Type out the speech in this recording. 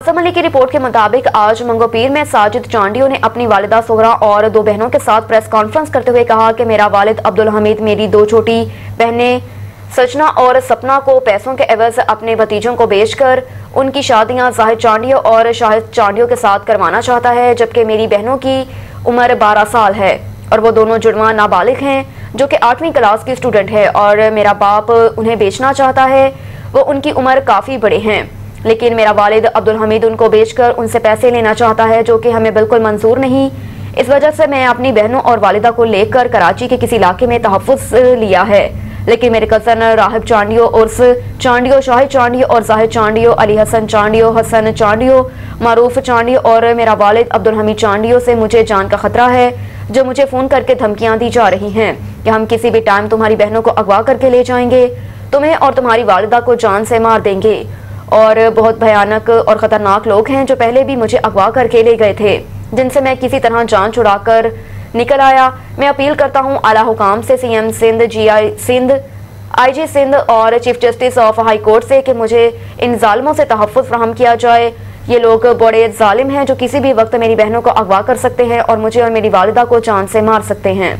आसम अली की रिपोर्ट के मुताबिक आज मंगोपीर में साजिद चांडियो ने अपनी वालिदा सोहरा और दो बहनों के साथ प्रेस कॉन्फ्रेंस करते हुए कहा कि मेरा वालिद अब्दुल हमीद मेरी दो छोटी बहनें सजना और सपना को पैसों के एवज अपने भतीजों को बेचकर उनकी शादियां जाहिद चांडियो और शाहिद चांडियो के साथ करवाना चाहता है, जबकि मेरी बहनों की उम्र 12 साल है और वो दोनों जुड़वा नाबालिग हैं जो कि 8वीं क्लास की स्टूडेंट है और मेरा बाप उन्हें बेचना चाहता है। वो उनकी उम्र काफ़ी बड़े हैं, लेकिन मेरा वालिद अब्दुल हमीद उनको बेचकर उनसे पैसे लेना चाहता है, जो कि हमें बिल्कुल मंजूर नहीं। इस वजह से मैं अपनी बहनों और वालिदा को लेकर कराची के किसी इलाके में तहफ़्फ़ुज़ लिया है, लेकिन मेरे कज़न राहिब चांडियो उर्स चांडियो, शाहिद चांडियो और जाहिद चांडियो, अली हसन चांडियो, हसन चांडियो, मारूफ चांडियो और मेरा वालिद अब्दुल हमीद चांडियो से मुझे जान का खतरा है, जो मुझे फ़ोन करके धमकियाँ दी जा रही हैं कि हम किसी भी टाइम तुम्हारी बहनों को अगवा करके ले जाएंगे, तुम्हें और तुम्हारी वालिदा को जान से मार देंगे। और बहुत भयानक और ख़तरनाक लोग हैं जो पहले भी मुझे अगवा करके ले गए थे, जिनसे मैं किसी तरह जान छुड़ाकर निकल आया। मैं अपील करता हूँ आला हुकाम से, CM Sindh, GI Sindh, IG Sindh और chief justice of high court से कि मुझे इन जालिमों से तहफ़्फ़ुज़ फराहम किया जाए। ये लोग बड़े जालिम हैं जो किसी भी वक्त मेरी बहनों को अगवा कर सकते हैं और मुझे और मेरी वालिदा को जान से मार सकते हैं।